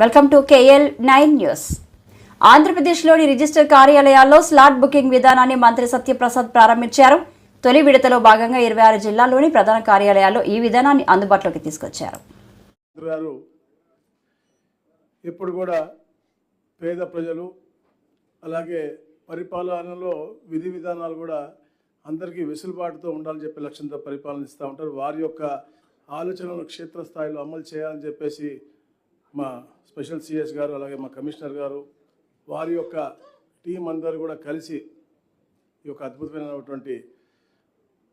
Welcome to KL9 news. ఆంధ్రప్రదేశ్లోని register కార్యాలయాల్లో slot booking విధానాన్ని మంత్రి సత్యప్రసాద్ ప్రారంభించారు. తొలి విడతలో భాగంగా 26 జిల్లాల్లోని ప్రధాన కార్యాలయాల్లో ఈ విధానాన్ని అందుబాటులోకి తీసుకొచ్చారు. ఇప్పుడు కూడా పేద ప్రజలు అలాగే పరిపాలనలో విధి విధానాలు కూడా అందరికీ వెసులుబాటుతో ఉండాలని చెప్పే లక్ష్యంతో పరిపాలనిస్తూ ఉంటారు. వారి యొక్క ఆలోచనలను క్షేత్రస్థాయిలో అమలు చేయాలని చెప్పేసి మా స్పెషల్ సిఎస్ గారు అలాగే మా కమిషనర్ గారు వారి యొక్క టీం అందరూ కూడా కలిసి ఈ యొక్క అద్భుతమైనటువంటి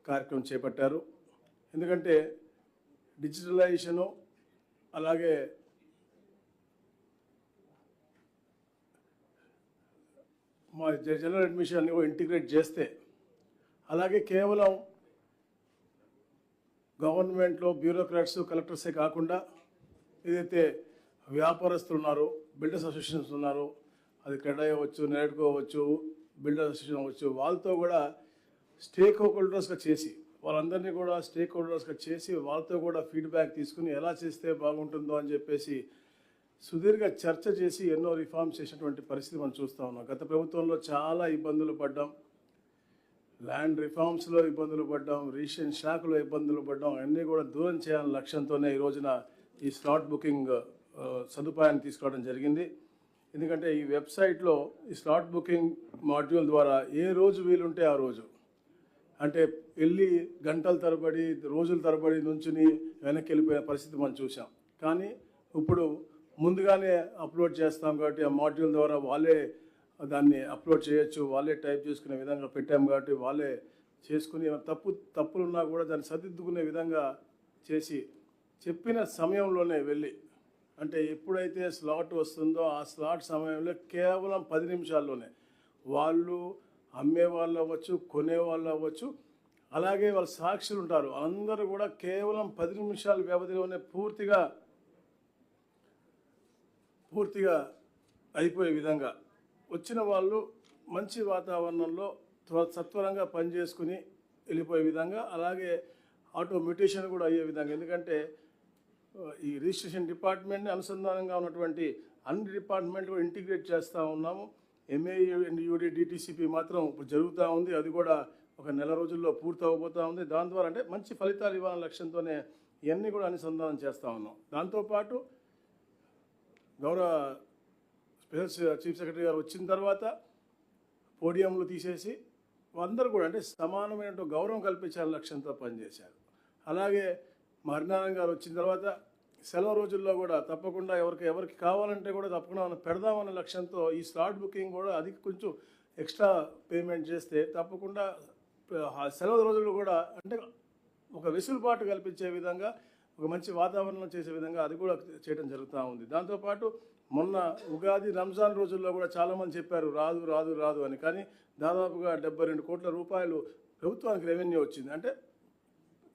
కార్యక్రమం చేపట్టారు. ఎందుకంటే డిజిటలైజేషను అలాగే మా జనరల్ అడ్మిషన్ ఇంటిగ్రేట్ చేస్తే అలాగే కేవలం గవర్నమెంట్లో బ్యూరోక్రాట్స్ కలెక్టర్సే కాకుండా ఏదైతే వ్యాపారస్తులు ఉన్నారో బిల్డర్స్ అసోసియేషన్స్ ఉన్నారో అది క్రెడా అవ్వచ్చు, నెరడ్కో అవ్వచ్చు, బిల్డర్స్ అసోసియేషన్ అవ్వచ్చు, వాళ్ళతో కూడా స్టేక్ హోల్డర్స్గా చేసి వాళ్ళందరినీ కూడా స్టేక్ హోల్డర్స్గా చేసి వాళ్ళతో కూడా ఫీడ్బ్యాక్ తీసుకుని ఎలా చేస్తే బాగుంటుందో అని చెప్పేసి సుదీర్ఘ చర్చ చేసి ఎన్నో రిఫార్మ్స్ చేసినటువంటి పరిస్థితి మనం చూస్తూ ఉన్నాం. గత ప్రభుత్వంలో చాలా ఇబ్బందులు పడ్డాం, ల్యాండ్ రిఫార్మ్స్లో ఇబ్బందులు పడ్డాం, రిజిస్ట్రేషన్ శాఖలో ఇబ్బందులు పడ్డాం. అన్నీ కూడా దూరం చేయాలనే లక్ష్యంతోనే ఈ రోజున ఈ స్లాట్ బుకింగ్ సదుపాయాన్ని తీసుకోవడం జరిగింది. ఎందుకంటే ఈ వెబ్సైట్లో ఈ స్లాట్ బుకింగ్ మాడ్యూల్ ద్వారా ఏ రోజు వీలుంటే ఆ రోజు, అంటే వెళ్ళి గంటల తరబడి రోజుల తరబడి నుంచుని వెనక్కి వెళ్ళిపోయిన పరిస్థితి మనం చూసాం. కానీ ఇప్పుడు ముందుగానే అప్లోడ్ చేస్తాం కాబట్టి ఆ మాడ్యూల్ ద్వారా వాళ్ళే దాన్ని అప్లోడ్ చేయొచ్చు, వాళ్ళే టైప్ చేసుకునే విధంగా పెట్టాం కాబట్టి వాళ్ళే చేసుకుని తప్పులున్నా కూడా దాన్ని సరిదిద్దుకునే విధంగా చేసి చెప్పిన సమయంలోనే వెళ్ళి, అంటే ఎప్పుడైతే స్లాట్ వస్తుందో ఆ స్లాట్ సమయంలో కేవలం 10 నిమిషాల్లోనే వాళ్ళు అమ్మే వాళ్ళు అవ్వచ్చు, కొనే వాళ్ళు అవ్వచ్చు, అలాగే వాళ్ళ సాక్షులు ఉంటారు, అందరూ కూడా కేవలం 10 నిమిషాల వ్యవధిలోనే పూర్తిగా అయిపోయే విధంగా వచ్చిన వాళ్ళు మంచి వాతావరణంలో సత్వరంగా పనిచేసుకుని వెళ్ళిపోయే విధంగా, అలాగే ఆటోమేటేషన్ కూడా అయ్యే విధంగా. ఎందుకంటే ఈ రిజిస్ట్రేషన్ డిపార్ట్మెంట్ని అనుసంధానంగా ఉన్నటువంటి అన్ని డిపార్ట్మెంట్ కూడా ఇంటిగ్రేట్ చేస్తూ ఉన్నాము. MAUD DTCP మాత్రం ఇప్పుడు జరుగుతూ ఉంది, అది కూడా ఒక నెల రోజుల్లో పూర్తి అవ్వబోతూ ఉంది. దాని ద్వారా అంటే మంచి ఫలితాలు ఇవ్వాలనే లక్ష్యంతోనే ఇవన్నీ కూడా అనుసంధానం చేస్తూ ఉన్నాం. దాంతోపాటు గౌరవ స్పెషల్ చీఫ్ సెక్రటరీ గారు వచ్చిన తర్వాత పోడియంలు తీసేసి అందరూ కూడా అంటే సమానమైన గౌరవం కల్పించాలని లక్ష్యంతో పనిచేశారు. అలాగే హరినారాయణ గారు వచ్చిన తర్వాత సెలవు రోజుల్లో కూడా తప్పకుండా ఎవరికి కావాలంటే కూడా తప్పకుండా మనం పెడదామనే లక్ష్యంతో ఈ స్లాట్ బుకింగ్ కూడా అది కొంచెం ఎక్స్ట్రా పేమెంట్ చేస్తే తప్పకుండా సెలవు రోజుల్లో కూడా అంటే ఒక వెసులుబాటు కల్పించే విధంగా ఒక మంచి వాతావరణం చేసే విధంగా అది కూడా చేయడం జరుగుతూ ఉంది. దాంతోపాటు మొన్న ఉగాది రంజాన్ రోజుల్లో కూడా చాలామంది చెప్పారు రాదు రాదు రాదు అని, కానీ దాదాపుగా 72 కోట్ల రూపాయలు ప్రభుత్వానికి రెవెన్యూ వచ్చింది. అంటే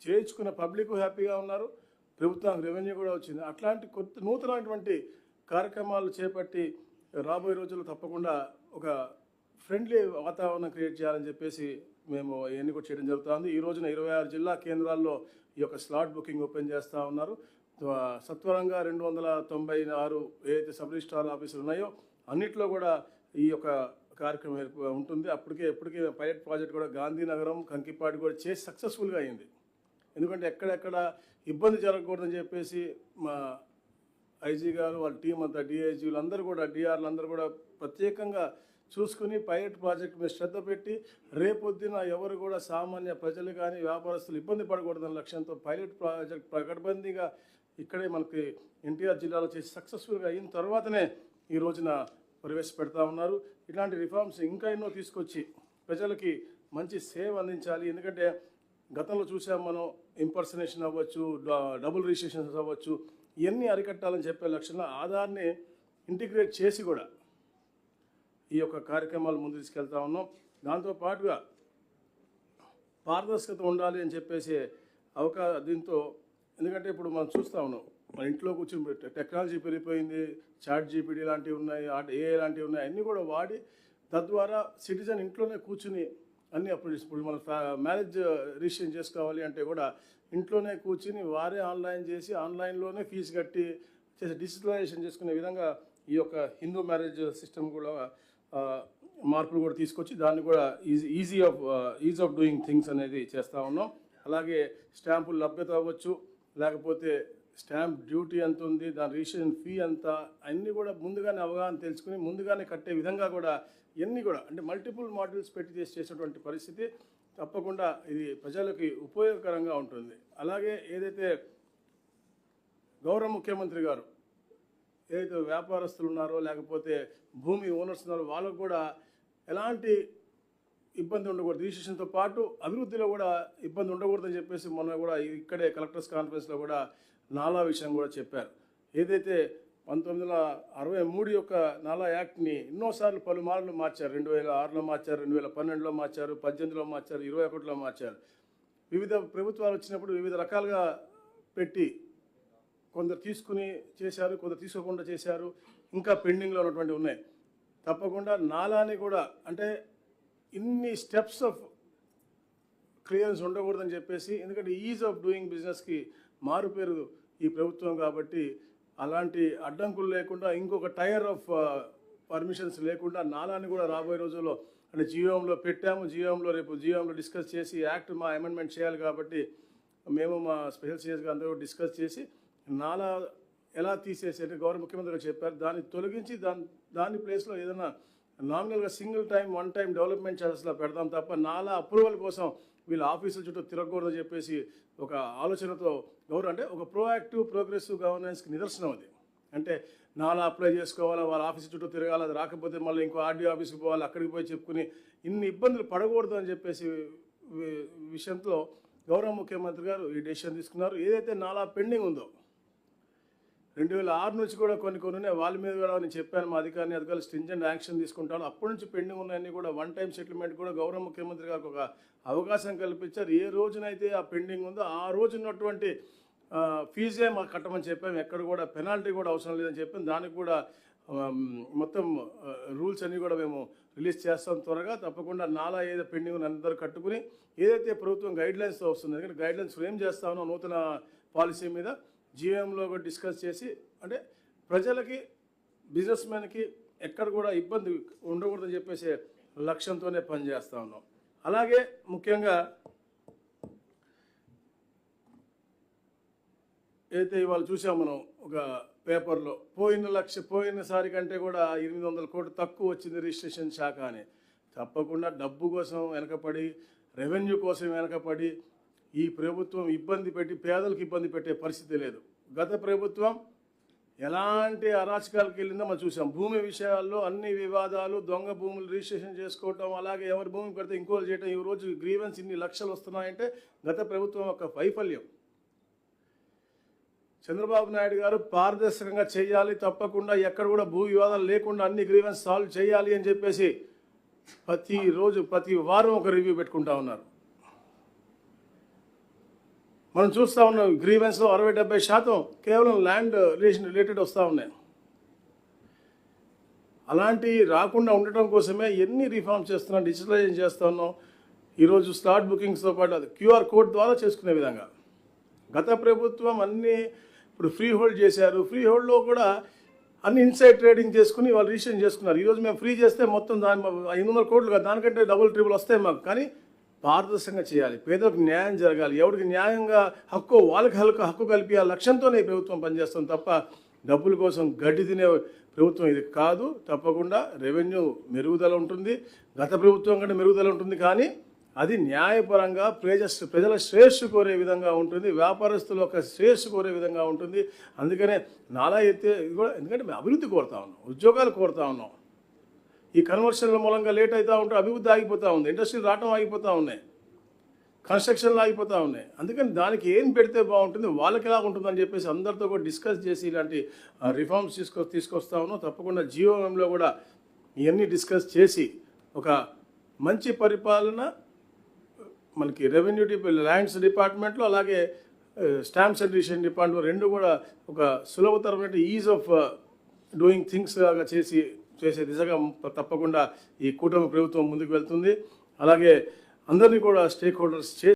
చేయించుకున్న పబ్లిక్ హ్యాపీగా ఉన్నారు, ప్రభుత్వానికి రెవెన్యూ కూడా వచ్చింది. అట్లాంటి కొత్త నూతనమైనటువంటి కార్యక్రమాలు చేపట్టి రాబోయే రోజుల్లో తప్పకుండా ఒక ఫ్రెండ్లీ వాతావరణం క్రియేట్ చేయాలని చెప్పేసి మేము ఇవన్నీ కూడా చేయడం జరుగుతుంది. ఈ రోజున 26 జిల్లా కేంద్రాల్లో ఈ యొక్క స్లాట్ బుకింగ్ ఓపెన్ చేస్తూ ఉన్నారు. సత్వరంగా 296 ఏదైతే సబ్ రిజిస్ట్రార్ ఆఫీసులు ఉన్నాయో అన్నిట్లో కూడా ఈ యొక్క కార్యక్రమం ఉంటుంది. ఎప్పటికే పైలట్ ప్రాజెక్ట్ కూడా గాంధీనగరం, కంకిపాటి కూడా చేసి సక్సెస్ఫుల్గా అయింది. ఎందుకంటే ఎక్కడెక్కడ ఇబ్బంది జరగకూడదని చెప్పేసి మా ఐజీ గారు వాళ్ళ టీం అంతా డిఐజీలు అందరూ కూడా డిఆర్లు అందరూ కూడా ప్రత్యేకంగా చూసుకుని పైలట్ ప్రాజెక్ట్ మీద శ్రద్ధ పెట్టి రేపొద్దున ఎవరు కూడా సామాన్య ప్రజలు కానీ వ్యాపారస్తులు ఇబ్బంది పడకూడదన్న లక్ష్యంతో పైలట్ ప్రాజెక్ట్ పకడ్బందీగా ఇక్కడే మనకి ఎన్టీఆర్ జిల్లాలో చేసి సక్సెస్ఫుల్గా అయిన తర్వాతనే ఈ రోజున ప్రవేశపెడతా ఉన్నారు. ఇట్లాంటి రిఫార్మ్స్ ఇంకా ఎన్నో తీసుకొచ్చి ప్రజలకి మంచి సేవ అందించాలి. ఎందుకంటే గతంలో చూసాం మనం ఇంపర్సనేషన్ అవ్వచ్చు, డబుల్ రిజిస్ట్రేషన్స్ అవ్వచ్చు, ఇవన్నీ అరికట్టాలని చెప్పే లక్ష్యంలో ఆధార్ని ఇంటిగ్రేట్ చేసి కూడా ఈ యొక్క కార్యక్రమాలు ముందు తీసుకెళ్తా ఉన్నాం. దాంతోపాటుగా పారదర్శకత ఉండాలి అని చెప్పేసి దీంతో ఎందుకంటే ఇప్పుడు మనం చూస్తూ ఉన్నాం మన ఇంట్లో కూర్చొని టెక్నాలజీ పెరిగిపోయింది, ChatGPT లాంటివి ఉన్నాయి, AI లాంటివి ఉన్నాయి, అన్నీ కూడా వాడి తద్వారా సిటిజన్ ఇంట్లోనే కూర్చుని అన్నీ అప్పుడు ఇప్పుడు మనం మ్యారేజ్ రిజిస్ట్రేషన్ చేసుకోవాలి అంటే కూడా ఇంట్లోనే కూర్చుని వారే ఆన్లైన్ చేసి ఆన్లైన్లోనే ఫీజు కట్టి డిజిటలైజేషన్ చేసుకునే విధంగా ఈ యొక్క హిందూ మ్యారేజ్ సిస్టమ్ కూడా మార్పులు కూడా తీసుకొచ్చి దాన్ని కూడా ఈజ్ ఆఫ్ డూయింగ్ థింగ్స్ అనేది చేస్తూ ఉన్నాం. అలాగే స్టాంపులు లభ్యత అవ్వచ్చు, లేకపోతే స్టాంప్ డ్యూటీ ఎంత ఉంది, దాని రిజిస్ట్రేషన్ ఫీ ఎంత, అన్నీ కూడా ముందుగానే అవగాహన తెలుసుకుని ముందుగానే కట్టే విధంగా కూడా ఇవన్నీ కూడా అంటే మల్టిపుల్ మాడ్యూల్స్ పెట్టి చేసేటువంటి పరిస్థితి తప్పకుండా ఇది ప్రజలకి ఉపయోగకరంగా ఉంటుంది. అలాగే ఏదైతే గౌరవ ముఖ్యమంత్రి గారు ఏదైతే వ్యాపారస్తులు ఉన్నారో లేకపోతే భూమి ఓనర్స్ ఉన్నారో వాళ్ళకు కూడా ఎలాంటి ఇబ్బంది ఉండకూడదు, రిజిస్ట్రేషన్తో పాటు అభివృద్ధిలో కూడా ఇబ్బంది ఉండకూడదని చెప్పేసి మొన్న కూడా ఇక్కడే కలెక్టర్స్ కాన్ఫరెన్స్లో కూడా నాలా విషయం కూడా చెప్పారు. ఏదైతే 1963 యొక్క నాలా యాక్ట్ని ఎన్నోసార్లు పలుమార్లు మార్చారు. 2006లో మార్చారు, 2012లో మార్చారు, 18లో మార్చారు, 21లో మార్చారు. వివిధ ప్రభుత్వాలు వచ్చినప్పుడు వివిధ రకాలుగా పెట్టి కొందరు తీసుకుని చేశారు, కొందరు తీసుకోకుండా చేశారు, ఇంకా పెండింగ్లో ఉన్నటువంటి ఉన్నాయి. తప్పకుండా నాలాని కూడా అంటే ఇన్ని స్టెప్స్ ఆఫ్ క్లియరెన్స్ ఉండకూడదని చెప్పేసి, ఎందుకంటే ఈజ్ ఆఫ్ డూయింగ్ బిజినెస్కి మారుపేరు ఈ ప్రభుత్వం కాబట్టి అలాంటి అడ్డంకులు లేకుండా ఇంకొక టైర్ ఆఫ్ పర్మిషన్స్ లేకుండా నాలాని కూడా రాబోయే రోజుల్లో అంటే జీవోంలో పెట్టాము. రేపు డిస్కస్ చేసి యాక్ట్ మా అమెండ్మెంట్ చేయాలి కాబట్టి మేము మా స్పెషల్ సిఎస్గా అందరూ డిస్కస్ చేసి నాలా ఎలా తీసేసి అంటే గౌరవ ముఖ్యమంత్రి గారు చెప్పారు దాన్ని తొలగించి దాని ప్లేస్లో ఏదైనా నామినల్గా single time one time development ఛార్జెస్లో పెడతాం తప్ప నాలా అప్రూవల్ కోసం వీళ్ళ ఆఫీసుల చుట్టూ తిరగకూడదని చెప్పేసి ఒక ఆలోచనతో అంటే ఒక ప్రోయాక్టివ్ ప్రోగ్రెసివ్ గవర్నెన్స్కి నిదర్శనం అది. అంటే నాలా అప్లై చేసుకోవాలా, వాళ్ళ ఆఫీసు చుట్టూ తిరగాలి, అది రాకపోతే మళ్ళీ ఇంకో ఆర్డీఓ ఆఫీస్కి పోవాలి, అక్కడికి పోయి చెప్పుకుని ఇన్ని ఇబ్బందులు పడకూడదు అని చెప్పేసి విషయంతో గౌరవ ముఖ్యమంత్రి గారు ఈ డెసిషన్ తీసుకున్నారు. ఏదైతే నాలా పెండింగ్ ఉందో 2006 నుంచి కూడా కొన్ని ఉన్నాయి, వాళ్ళ మీద కూడా నేను చెప్పాను మా అధికారులు స్ట్రింజెంట్ యాక్షన్ తీసుకుంటాను. అప్పటి నుంచి పెండింగ్ ఉన్నాయని కూడా వన్ టైం సెటిల్మెంట్ కూడా గౌరవ ముఖ్యమంత్రి గారికి ఒక అవకాశం కల్పించారు. ఏ రోజునైతే ఆ పెండింగ్ ఉందో ఆ రోజు ఉన్నటువంటి ఫీజే మాకు కట్టమని చెప్పాము, ఎక్కడ కూడా పెనాల్టీ కూడా అవసరం లేదని చెప్పాము. దానికి కూడా మొత్తం రూల్స్ అన్నీ కూడా మేము రిలీజ్ చేస్తాం త్వరగా. తప్పకుండా నాలా ఏదో పెండింగ్ ఉన్న అందరూ కట్టుకుని ఏదైతే ప్రభుత్వం గైడ్లైన్స్తో వస్తుంది, ఎందుకంటే గైడ్లైన్స్ ఫ్రేమ్ చేస్తా ఉన్నాం నూతన పాలసీ మీద జీఎంలో కూడా డిస్కస్ చేసి అంటే ప్రజలకి బిజినెస్ మ్యాన్కి ఎక్కడ కూడా ఇబ్బంది ఉండకూడదని చెప్పేసి లక్ష్యంతోనే పనిచేస్తూ ఉన్నాం. అలాగే ముఖ్యంగా అయితే ఇవాళ చూసాం మనం ఒక పేపర్లో పోయినసారి కంటే కూడా 800 కోట్లు తక్కువ వచ్చింది రిజిస్ట్రేషన్ శాఖ అని. తప్పకుండా డబ్బు కోసం వెనకపడి రెవెన్యూ కోసం వెనకపడి ఈ ప్రభుత్వం పేదలకు ఇబ్బంది పెట్టే పరిస్థితి లేదు. గత ప్రభుత్వం ఎలాంటి అరాచకాలకు వెళ్ళిందో మనం చూసాం. భూమి విషయాల్లో అన్ని వివాదాలు, దొంగ భూములు రిజిస్ట్రేషన్ చేసుకోవటం, అలాగే ఎవరి భూమి పెడితే ఇంకోలు చేయటం, ఈ రోజు గ్రీవెన్స్ ఇన్ని లక్షలు వస్తున్నాయంటే గత ప్రభుత్వం యొక్క వైఫల్యం. చంద్రబాబు నాయుడు గారు పారదర్శకంగా చేయాలి, తప్పకుండా ఎక్కడ కూడా భూ వివాదాలు లేకుండా అన్ని గ్రీవెన్స్ సాల్వ్ చేయాలి అని చెప్పేసి ప్రతి వారం ఒక రివ్యూ పెట్టుకుంటా ఉన్నారు. మనం చూస్తూ ఉన్నాం గ్రీవెన్స్లో 60-70% కేవలం ల్యాండ్ రిలేటెడ్ వస్తూ ఉన్నాయి. అలాంటి రాకుండా ఉండటం కోసమే ఎన్ని రిఫార్మ్స్ చేస్తున్నాం, డిజిటలైజేషన్ చేస్తూ ఉన్నాం. ఈరోజు స్లాట్ బుకింగ్స్తో పాటు అది QR కోడ్ ద్వారా చేసుకునే విధంగా గత ప్రభుత్వం అన్నీ ఇప్పుడు ఫ్రీ హోల్డ్ చేశారు. ఫ్రీ హోల్డ్లో కూడా అన్ని ఇన్సైడ్ ట్రేడింగ్ చేసుకుని వాళ్ళు రిజిస్ట్రేషన్ చేసుకున్నారు. ఈరోజు మేము ఫ్రీ చేస్తే మొత్తం 500 కోట్లు కాదు, దానికంటే డబుల్ ట్రిపుల్ వస్తాయి మాకు. కానీ పారదర్శకంగా చేయాలి, పేదలకు న్యాయం జరగాలి, ఎవరికి న్యాయంగా వాళ్ళకి హక్కు కల్పించాలి లక్ష్యంతోనే ప్రభుత్వం పనిచేస్తాం తప్ప డబ్బుల కోసం గడ్డి తినే ప్రభుత్వం ఇది కాదు. తప్పకుండా రెవెన్యూ మెరుగుదల ఉంటుంది, గత ప్రభుత్వం కంటే మెరుగుదల ఉంటుంది, కానీ అది న్యాయపరంగా ప్రజల శ్రేయస్సు కోరే విధంగా ఉంటుంది, వ్యాపారస్తుల యొక్క శ్రేయస్సు కోరే విధంగా ఉంటుంది. అందుకనే నాలా అయితే ఇది కూడా ఎందుకంటే మేము అభివృద్ధి కోరుతా ఉన్నాం, ఉద్యోగాలు కోరుతా ఉన్నాం. ఈ కన్వర్షన్ల మూలంగా లేట్ అవుతూ ఉంటే అభివృద్ధి ఆగిపోతూ ఉంది, ఇండస్ట్రీలు రావటం ఆగిపోతూ ఉన్నాయి, కన్స్ట్రక్షన్లు ఆగిపోతూ ఉన్నాయి. అందుకని దానికి ఏం పెడితే బాగుంటుంది, వాళ్ళకి ఎలా ఉంటుందని చెప్పేసి అందరితో కూడా డిస్కస్ చేసి ఇలాంటి రిఫార్మ్స్ తీసుకొస్తా ఉన్నాం. తప్పకుండా జీఓఎంలో కూడా ఇవన్నీ డిస్కస్ చేసి ఒక మంచి పరిపాలన మనకి రెవెన్యూ ల్యాండ్స్ డిపార్ట్మెంట్లో అలాగే స్టాంప్స్ అండ్ రిజిస్ట్రేషన్ డిపార్ట్మెంట్ రెండు కూడా ఒక సులభతరమైన ఈజ్ ఆఫ్ డూయింగ్ థింగ్స్ లాగా చేసే దిశగా తప్పకుండా ఈ కూటమి ప్రభుత్వం ముందుకు వెళ్తుంది. అలాగే అందరినీ కూడా స్టేక్ హోల్డర్స్